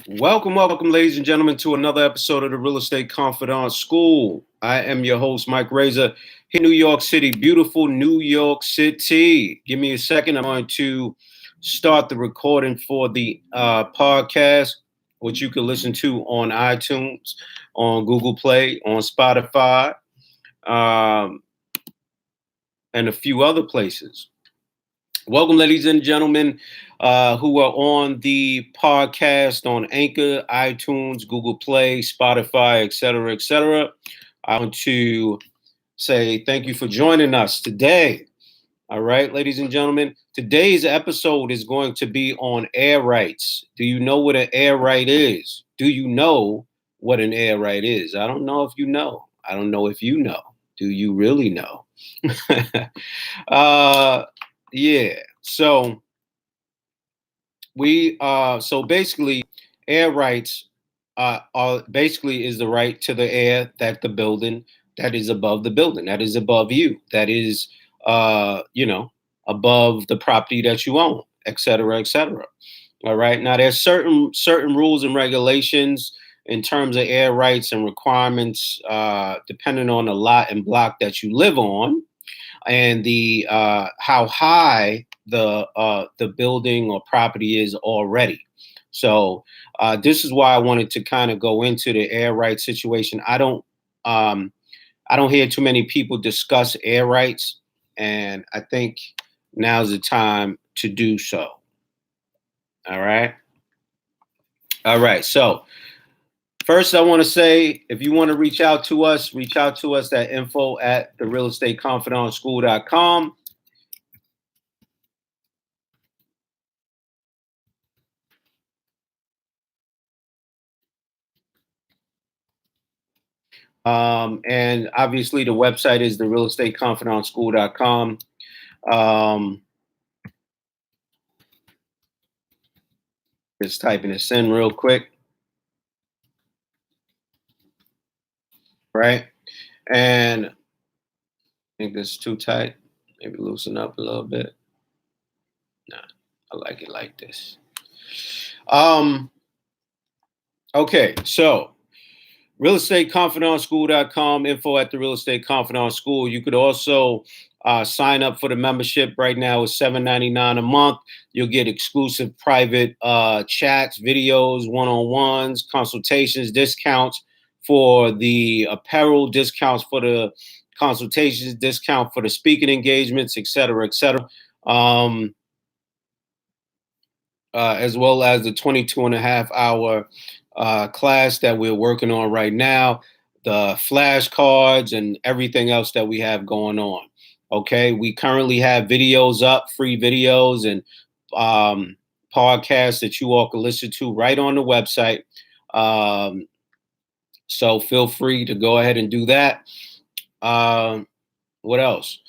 Welcome, ladies and gentlemen, to another episode of the Real Estate Confidante School. I am your host, Mike Razor, here in New York City, beautiful New York City. Give me a second. I'm going to start the recording for the podcast, which you can listen to on iTunes, on Google Play, on Spotify, um, and a few other places. Welcome, ladies and gentlemen, who are on the podcast on Anchor, iTunes, Google Play, Spotify, etc., etc. I want to say thank you for joining us today. All right, ladies and gentlemen, today's episode is going to be on air rights. Do you know what an air right is? Do you know what an air right is? I don't know if you know. I don't know if you know. Do you really know? Yeah. So basically air rights are basically is the right to the air that the building that is above the building, that is above you, that is above the property that you own, et cetera, et cetera. All right. Now there's certain rules and regulations in terms of air rights and requirements, depending on the lot and block that you live on, and the how high the building or property is already. So this is why I wanted to kind of go into the air rights situation. I don't hear too many people discuss air rights, and I think now's the time to do so. All right. So first, I want to say, if you want to reach out to us at info@therealestateconfidanteschool.com. And obviously the website is therealestateconfidanteschool.com. Just typing this in real quick. Right. And I think this is too tight. Maybe loosen up a little bit. Nah, I like it like this. Okay, so realestateconfidanteschool.com, info@therealestateconfidante school. You could also sign up for the membership right now. It's $7.99 a month. You'll get exclusive private chats, videos, one-on-ones, consultations, discounts for the apparel, discounts for the consultations, discount for the speaking engagements, et cetera, et cetera. As well as the 22.5-hour class that we're working on right now, the flashcards and everything else that we have going on. Okay, we currently have videos up, free videos and podcasts that you all can listen to right on the website. So feel free to go ahead and do that. What else?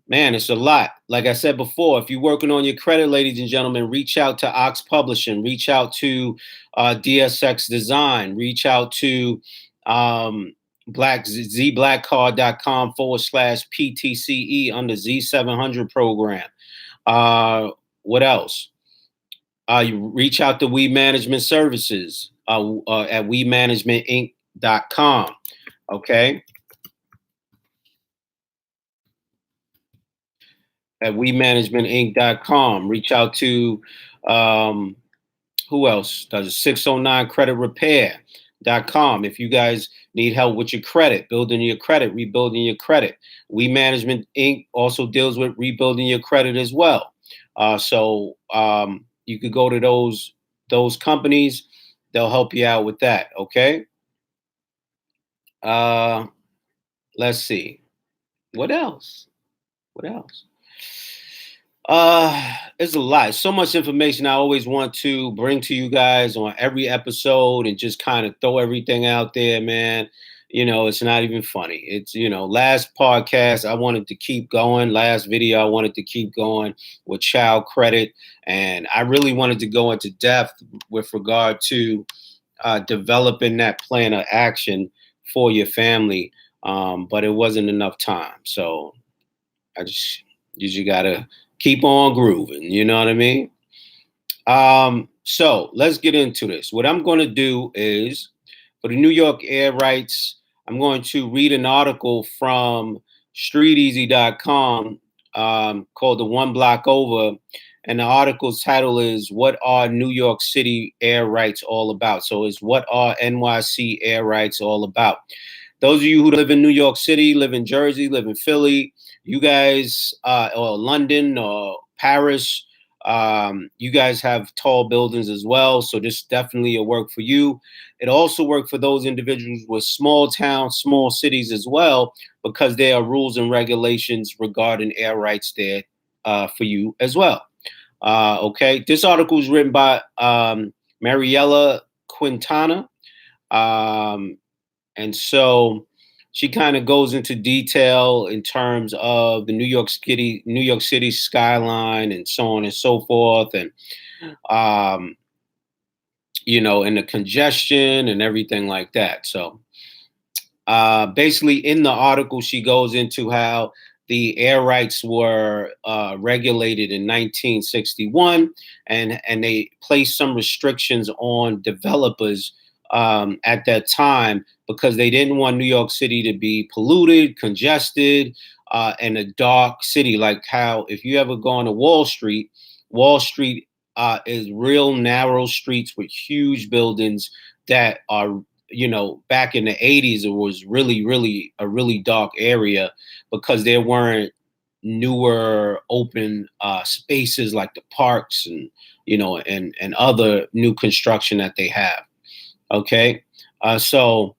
Man, it's a lot. Like I said before, if you're working on your credit, ladies and gentlemen, reach out to Ox Publishing, reach out to DSX Design, reach out to zblackcard.com/PTCE under Z700 program. What else? You reach out to We Management Services at WeManagementInc.com. Okay. At WeManagementInc.com. Reach out to who else does it? 609 Credit Repair.com. If you guys need help with your credit, building your credit, rebuilding your credit. We Management Inc. also deals with rebuilding your credit as well. So you could go to those companies. They'll help you out with that. Okay. Let's see. What else? It's a lot. So much information I always want to bring to you guys on every episode and just kind of throw everything out there, man. It's not even funny. It's, last podcast, I wanted to keep going. Last video, I wanted to keep going with child credit. And I really wanted to go into depth with regard to developing that plan of action for your family. But it wasn't enough time. So you got to keep on grooving. You know what I mean? So let's get into this. What I'm going to do is, for the New York air rights, I'm going to read an article from streeteasy.com called The One Block Over. And the article's title is "What Are New York City Air Rights All About?" So it's "What Are NYC Air Rights All About?" Those of you who live in New York City, live in Jersey, live in Philly, you guys, or London or Paris, you guys have tall buildings as well. So this definitely will work for you. It also worked for those individuals with small towns, small cities as well, because there are rules and regulations regarding air rights there for you as well. Okay, this article is written by Mariella Quintana. And so she kind of goes into detail in terms of the New York City skyline and so on and so forth. And, and the congestion and everything like that. So basically in the article, she goes into how the air rights were regulated in 1961, and they placed some restrictions on developers at that time because they didn't want New York City to be polluted, congested, and a dark city. Like how if you ever go on to Wall Street is real narrow streets with huge buildings that are, back in the 80s, it was really a really dark area because there weren't newer open spaces like the parks and, and other new construction that they have. Okay. So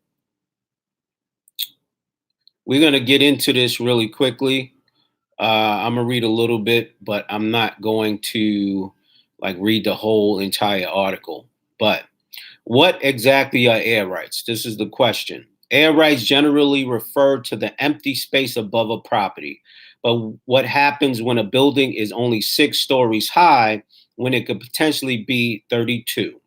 we're going to get into this really quickly. I'm going to read a little bit, but I'm not going to read the whole entire article. But what exactly are air rights? This is the question. Air rights generally refer to the empty space above a property. But what happens when a building is only 6 stories high when it could potentially be 32?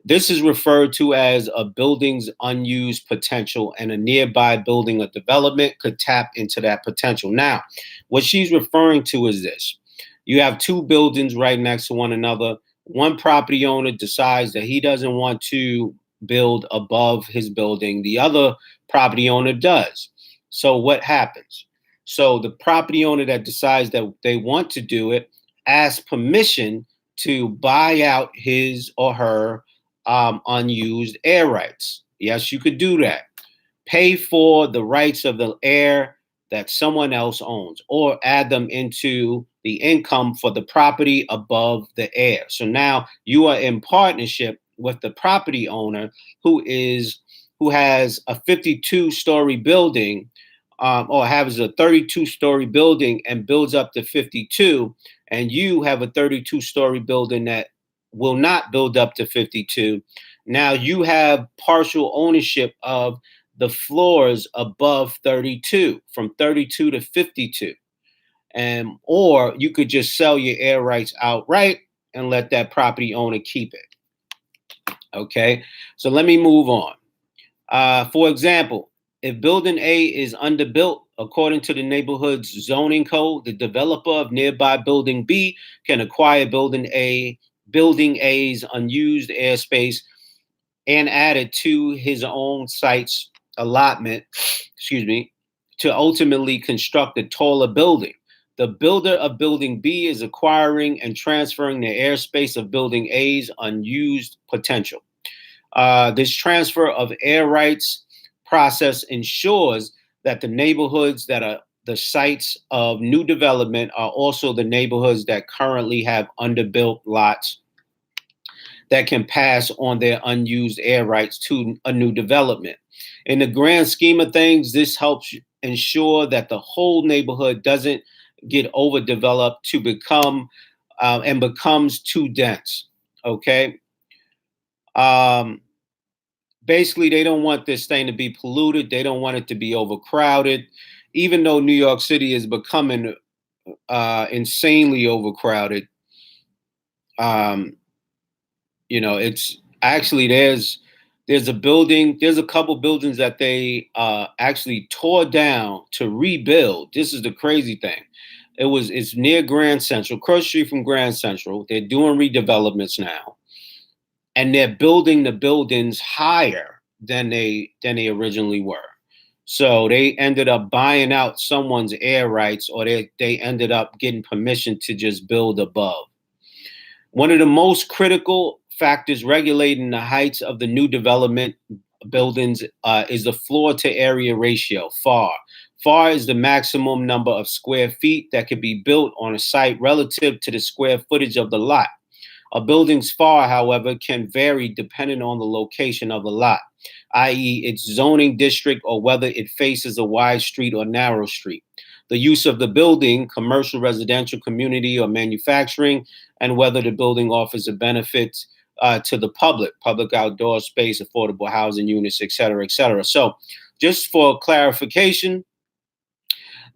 This is referred to as a building's unused potential, and a nearby building or development could tap into that potential. Now, what she's referring to is this. You have 2 buildings right next to one another. One property owner decides that he doesn't want to build above his building. The other property owner does. So what happens? So the property owner that decides that they want to do it asks permission to buy out his or her unused air rights. Yes, you could do that. Pay for the rights of the air that someone else owns, or add them into the income for the property above the air. So now you are in partnership with the property owner who has a 52-story building, or has a 32-story building and builds up to 52, and you have a 32-story building that will not build up to 52. Now you have partial ownership of the floors above 32, from 32 to 52. Or you could just sell your air rights outright and let that property owner keep it. Okay, so let me move on. For example, if building A is underbuilt, according to the neighborhood's zoning code, the developer of nearby building B can acquire building A's unused airspace and add it to his own site's allotment, to ultimately construct a taller building. The builder of building B is acquiring and transferring the airspace of building A's unused potential. This transfer of air rights process ensures that the neighborhoods that are the sites of new development are also the neighborhoods that currently have underbuilt lots that can pass on their unused air rights to a new development. In the grand scheme of things, this helps ensure that the whole neighborhood doesn't get overdeveloped to become and becomes too dense. Okay. Basically, they don't want this thing to be polluted. They don't want it to be overcrowded, even though New York City is becoming insanely overcrowded. It's actually there's a couple buildings that they actually tore down to rebuild. This is the crazy thing. It's near Grand Central, cross street from Grand Central. They're doing redevelopments now. and they're building the buildings higher than they originally were. So they ended up buying out someone's air rights, or they ended up getting permission to just build above. One of the most critical factors regulating the heights of the new development buildings is the floor to area ratio, FAR. FAR is the maximum number of square feet that can be built on a site relative to the square footage of the lot. A building's FAR, however, can vary depending on the location of the lot, i.e., its zoning district or whether it faces a wide street or narrow street. The use of the building, commercial, residential, community, or manufacturing, and whether the building offers a benefit to the public outdoor space, affordable housing units, et cetera, et cetera. So just for clarification,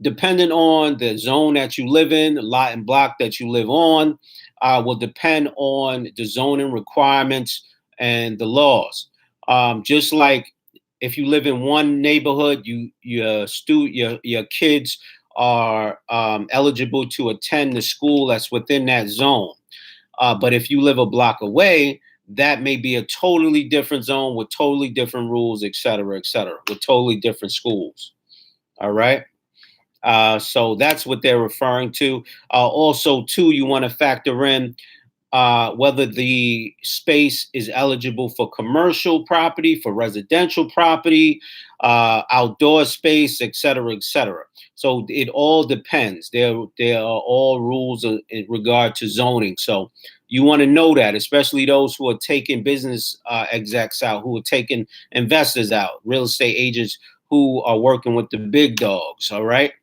depending on the zone that you live in, the lot and block that you live on, will depend on the zoning requirements and the laws. Just like if you live in one neighborhood, your kids are eligible to attend the school that's within that zone. But if you live a block away, that may be a totally different zone with totally different rules, et cetera, with totally different schools. All right. So that's what they're referring to. Also, too, you want to factor in whether the space is eligible for commercial property, for residential property, outdoor space, et cetera, et cetera. So it all depends. There are all rules in regard to zoning. So you want to know that, especially those who are taking business execs out, who are taking investors out, real estate agents who are working with the big dogs. All right.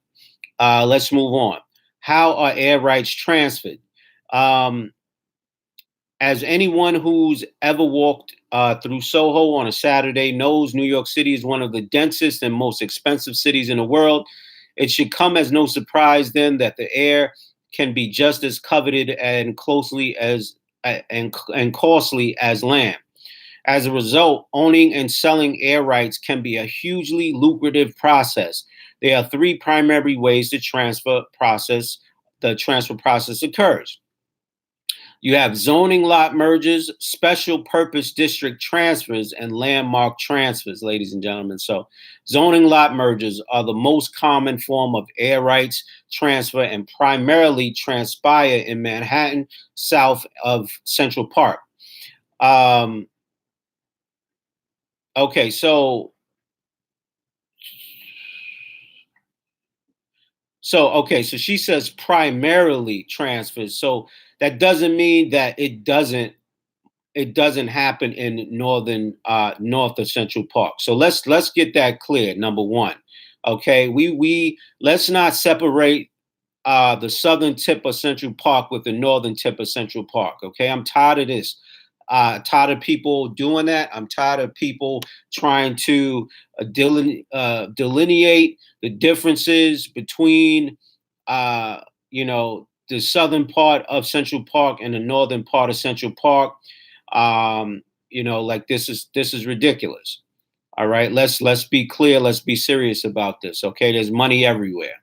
Let's move on. How are air rights transferred? As anyone who's ever walked through Soho on a Saturday knows, New York City is one of the densest and most expensive cities in the world. It should come as no surprise then that the air can be just as coveted and costly as land. As a result, owning and selling air rights can be a hugely lucrative process. There are three primary ways the transfer process occurs. You have zoning lot mergers, special purpose district transfers, and landmark transfers, ladies and gentlemen. So zoning lot mergers are the most common form of air rights transfer and primarily transpire in Manhattan, south of Central Park. Okay, so she says primarily transfers. So that doesn't mean that it doesn't happen in north of Central Park. So let's get that clear. Number one, okay, we let's not separate the southern tip of Central Park with the northern tip of Central Park. Okay, I'm tired of this. Tired of people doing that. I'm tired of people trying to delineate the differences between, the southern part of Central Park and the northern part of Central Park. Like this is ridiculous. All right, let's be clear. Let's be serious about this. Okay, there's money everywhere.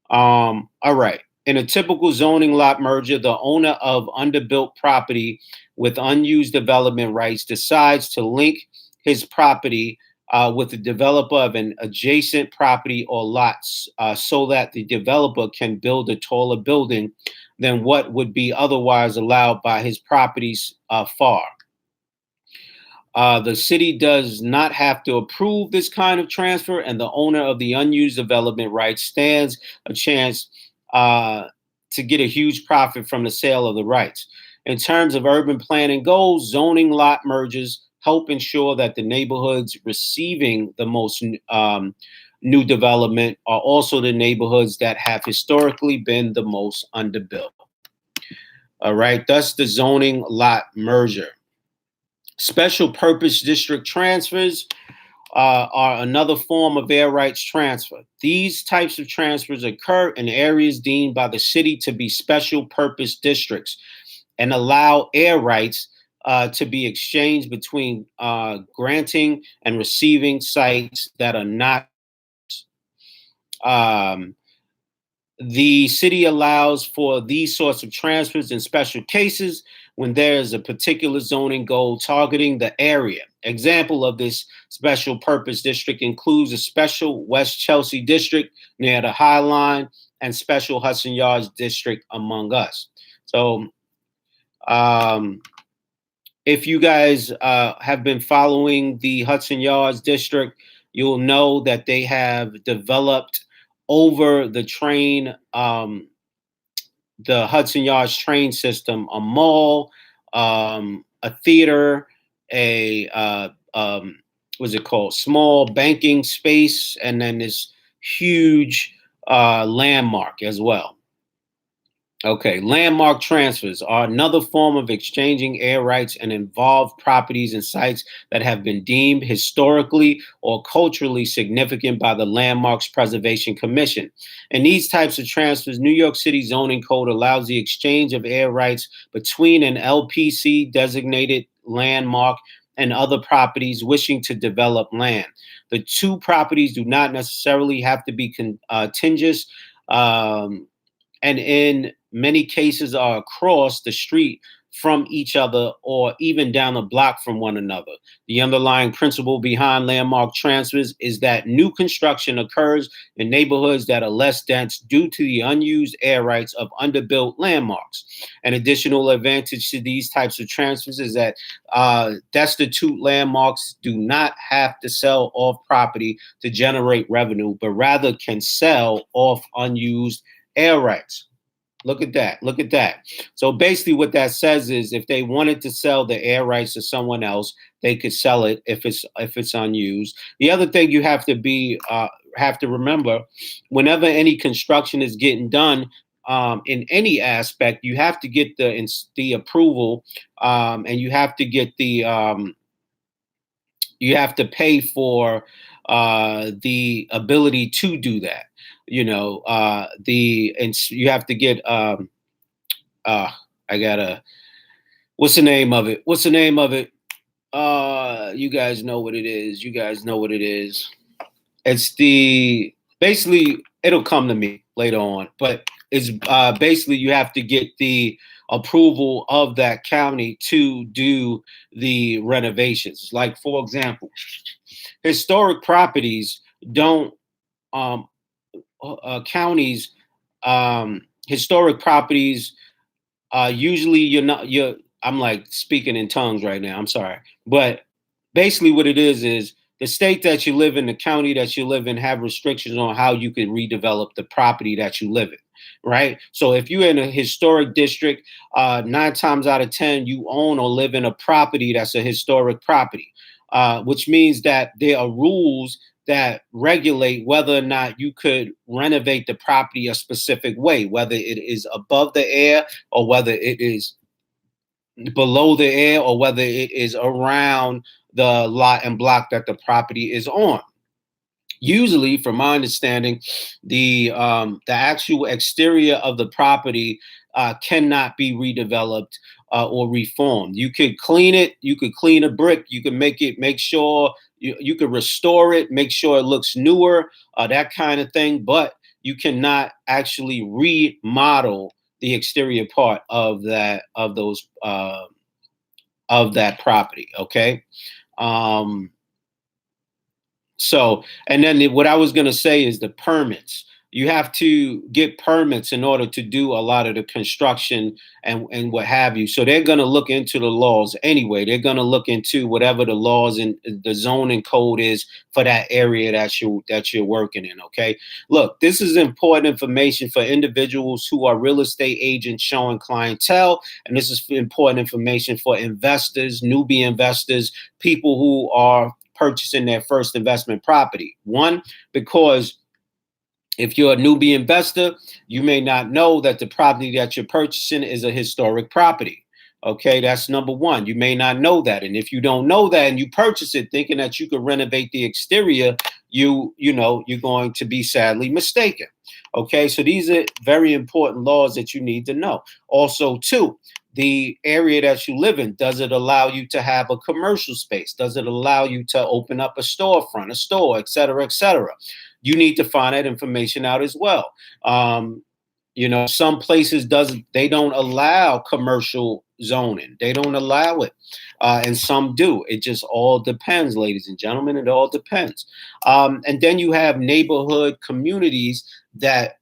All right. In a typical zoning lot merger, the owner of underbuilt property with unused development rights decides to link his property with the developer of an adjacent property or lots so that the developer can build a taller building than what would be otherwise allowed by his property's FAR. The city does not have to approve this kind of transfer, and the owner of the unused development rights stands a chance to get a huge profit from the sale of the rights. In terms of urban planning goals, zoning lot mergers help ensure that the neighborhoods receiving the most new development are also the neighborhoods that have historically been the most underbuilt. All right, thus the zoning lot merger. Special purpose district transfers are another form of air rights transfer. These types of transfers occur in areas deemed by the city to be special purpose districts and allow air rights to be exchanged between granting and receiving sites that are not. The city allows for these sorts of transfers in special cases when there's a particular zoning goal targeting the area. Example of this special purpose district includes a special West Chelsea district near the High Line and special Hudson Yards district, among us. So if you guys have been following the Hudson Yards district, you'll know that they have developed over the train, the Hudson Yards train system, a mall, a theater, what's it called? Small banking space, and then this huge landmark as well. Okay, landmark transfers are another form of exchanging air rights and involve properties and sites that have been deemed historically or culturally significant by the Landmarks Preservation Commission. In these types of transfers, New York City zoning code allows the exchange of air rights between an LPC designated landmark and other properties wishing to develop land. The two properties do not necessarily have to be contiguous, and in many cases are across the street from each other or even down a block from one another. The underlying principle behind landmark transfers is that new construction occurs in neighborhoods that are less dense due to the unused air rights of underbuilt landmarks. An additional advantage to these types of transfers is that destitute landmarks do not have to sell off property to generate revenue, but rather can sell off unused air rights. Look at that. Look at that. So basically what that says is if they wanted to sell the air rights to someone else, they could sell it if it's unused. The other thing you have to remember, whenever any construction is getting done in any aspect, you have to get the approval, and you have to get you have to pay for the ability to do that. You know, you have to get, what's the name of it? What's the name of it? You guys know what it is. You guys know what it is. It's basically, it'll come to me later on, but it's basically you have to get the approval of that county to do the renovations. Like, for example, historic properties don't, counties, historic properties, usually I'm like speaking in tongues right now. I'm sorry. But basically what it is the state that you live in, the county that you live in have restrictions on how you can redevelop the property that you live in. Right. So if you're in a historic district, 9 times out of 10, you own or live in a property that's a historic property, which means that there are rules that regulate whether or not you could renovate the property a specific way, whether it is above the air or whether it is below the air or whether it is around the lot and block that the property is on. Usually, from my understanding, the actual exterior of the property cannot be redeveloped or reformed. You could clean it. You could clean a brick. You could make sure you could restore it, make sure it looks newer, that kind of thing. But you cannot actually remodel the exterior part of that property. Okay. So, and then what I was going to say is the permits. You have to get permits in order to do a lot of the construction and what have you. So they're going to look into the laws anyway. They're going to look into whatever the laws and the zoning code is for that area that you're working in. Okay. Look, this is important information for individuals who are real estate agents showing clientele. And this is important information for investors, newbie investors, people who are purchasing their first investment property. One, because if you're a newbie investor, you may not know that the property that you're purchasing is a historic property. Okay, that's number one. You may not know that. And if you don't know that and you purchase it thinking that you could renovate the exterior, you're going to be sadly mistaken. Okay, so these are very important laws that you need to know. Also, too, the area that you live in, does it allow you to have a commercial space? Does it allow you to open up a storefront, a store, et cetera, et cetera? You need to find that information out as well. Some places they don't allow commercial zoning. They don't allow it. And some do. It just all depends, ladies and gentlemen. It all depends. And then you have neighborhood communities that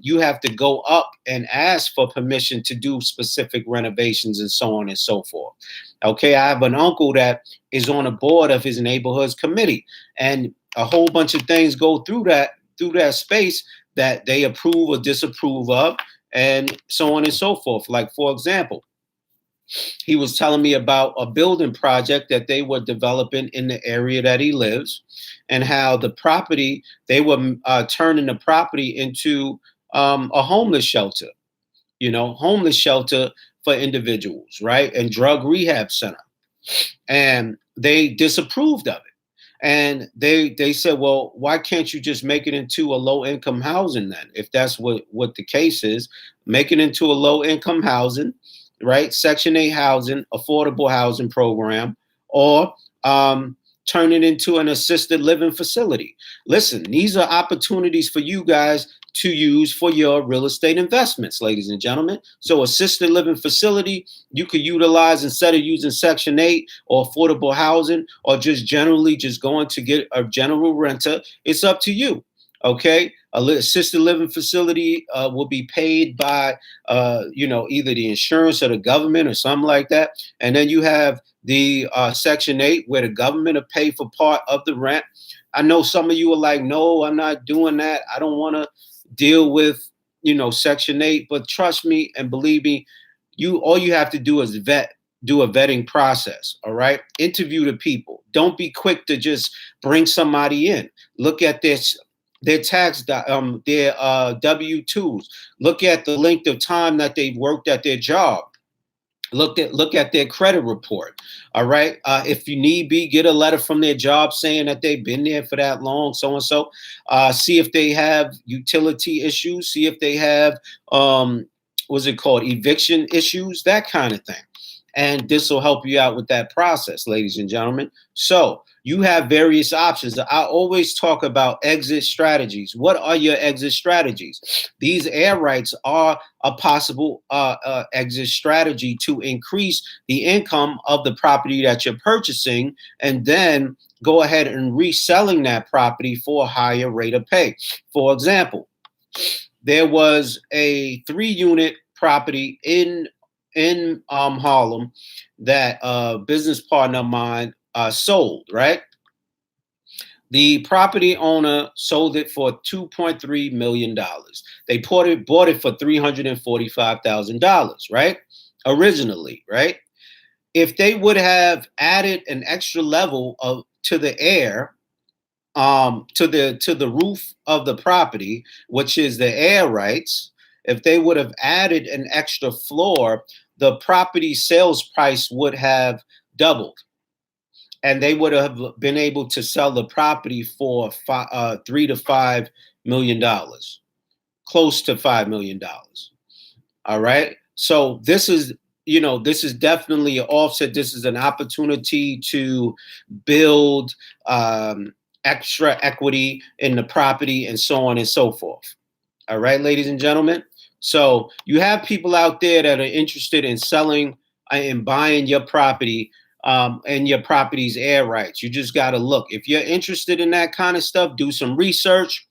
you have to go up and ask for permission to do specific renovations and so on and so forth. Okay, I have an uncle that is on a board of his neighborhood's committee, and a whole bunch of things go through that space that they approve or disapprove of, and so on and so forth. Like, for example, he was telling me about a building project that they were developing in the area that he lives, and how they were turning the property into a homeless shelter, homeless shelter for individuals, right? And drug rehab center. And they disapproved of it. And they said, well, why can't you just make it into a low income housing then? If that's what the case is, make it into a low income housing, right? Section 8 housing, affordable housing program, or turn it into an assisted living facility. Listen, these are opportunities for you guys to use for your real estate investments, ladies and gentlemen. So assisted living facility, you could utilize instead of using Section 8 or affordable housing, or just generally just going to get a general renter. It's up to you. Okay. Assisted living facility will be paid by, either the insurance or the government or something like that. And then you have the Section 8 where the government will pay for part of the rent. I know some of you are like, no, I'm not doing that. I don't want to deal with, Section 8. But trust me and believe me, all you have to do is do a vetting process. All right. Interview the people. Don't be quick to just bring somebody in. Look at their tax, their W-2s. Look at the length of time that they've worked at their job. Look at their credit report. All right. If you need be, get a letter from their job saying that they've been there for that long, so and so. See if they have utility issues. See if they have what's it called? Eviction issues, that kind of thing. And this will help you out with that process, ladies and gentlemen. So you have various options. I always talk about exit strategies. What are your exit strategies? These air rights are a possible exit strategy to increase the income of the property that you're purchasing, and then go ahead and reselling that property for a higher rate of pay. For example, there was a 3-unit property in Harlem that a business partner of mine sold, right? The property owner sold it for $2.3 million. They bought it for $345,000, right? Originally, right? If they would have added an extra level to the air, to the roof of the property, which is the air rights, if they would have added an extra floor, the property sales price would have doubled, and they would have been able to sell the property for $3 to $5 million, close to $5 million. All right. So this is definitely an offset. This is an opportunity to build extra equity in the property and so on and so forth. All right, ladies and gentlemen. So you have people out there that are interested in selling and buying your property and your property's air rights. You just got to look. If you're interested in that kind of stuff, do some research,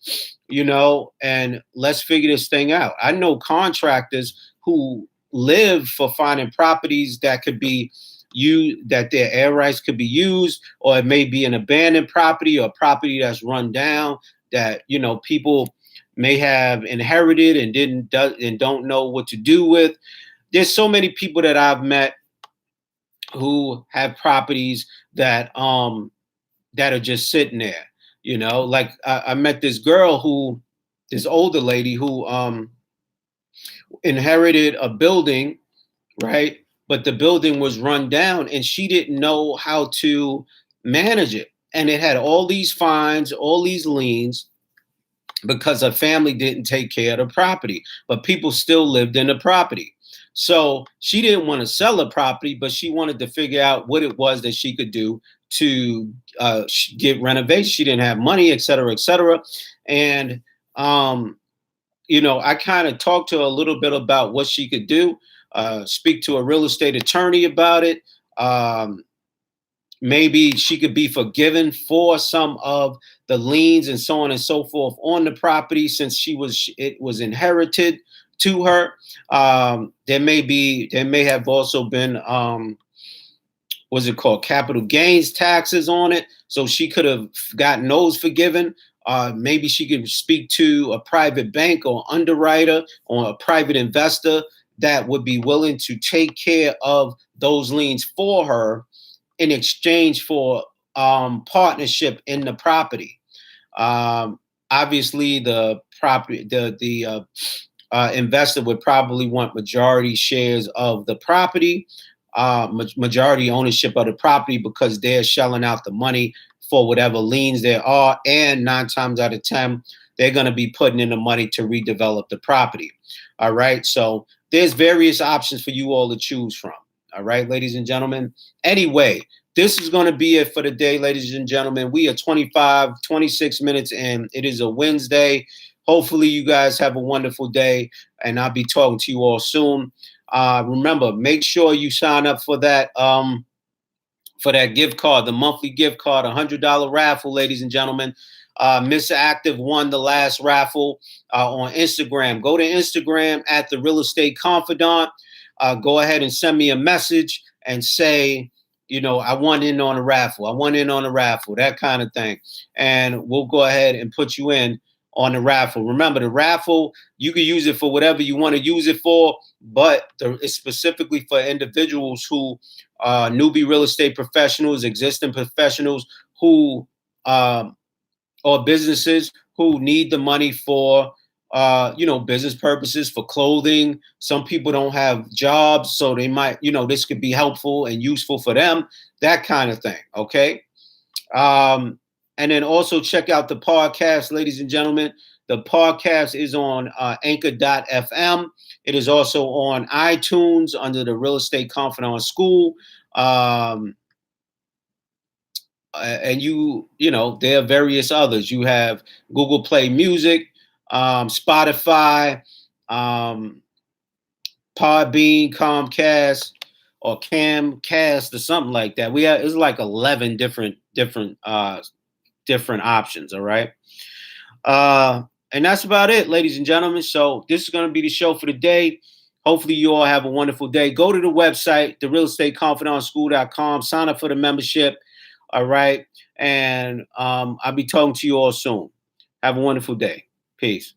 and let's figure this thing out. I know contractors who live for finding properties that could be that their air rights could be used, or it may be an abandoned property or property that's run down that, people may have inherited and don't know what to do with. There's so many people that I've met who have properties that are just sitting there, like I met this older lady who inherited a building, right? But the building was run down and she didn't know how to manage it. And it had all these fines, all these liens, because her family didn't take care of the property, but people still lived in the property. So she didn't want to sell the property, but she wanted to figure out what it was that she could do to get renovation. She didn't have money, et cetera, et cetera. And I kind of talked to her a little bit about what she could do. Speak to a real estate attorney about it. Maybe she could be forgiven for some of the liens and so on and so forth on the property, since it was inherited to her. There may have also been what's it called, capital gains taxes on it, so she could have gotten those forgiven. Maybe she could speak to a private bank or underwriter or a private investor that would be willing to take care of those liens for her in exchange for partnership in the property. Obviously, the property, the investor would probably want majority shares of the property, majority ownership of the property, because they're shelling out the money for whatever liens there are, and 9 times out of 10, they're going to be putting in the money to redevelop the property. All right, so there's various options for you all to choose from. All right, ladies and gentlemen. Anyway, this is going to be it for the day, ladies and gentlemen. We are 26 minutes in. It is a Wednesday. Hopefully, you guys have a wonderful day, and I'll be talking to you all soon. Remember, make sure you sign up for that gift card, the monthly gift card, $100 raffle, ladies and gentlemen. Miss Active won the last raffle on Instagram. Go to Instagram at the Real Estate Confidant. Go ahead and send me a message and say, I want in on a raffle. I want in on a raffle, that kind of thing. And we'll go ahead and put you in on the raffle. Remember, the raffle, you can use it for whatever you want to use it for, but it's specifically for individuals who are newbie real estate professionals, existing professionals who or businesses who need the money for business purposes, for clothing. Some people don't have jobs, so they might, this could be helpful and useful for them, that kind of thing. Okay. And then also check out the podcast, ladies and gentlemen. The podcast is on anchor.fm. It is also on iTunes under the Real Estate Confidante School. And there are various others. You have Google Play Music, Spotify, Podbean, Comcast, or Camcast, or something like that. It's like 11 different options. All right. And that's about it, ladies and gentlemen. So this is going to be the show for the day. Hopefully you all have a wonderful day. Go to the website, therealestateconfidantschool.com. Sign up for the membership. All right. And I'll be talking to you all soon. Have a wonderful day. Peace.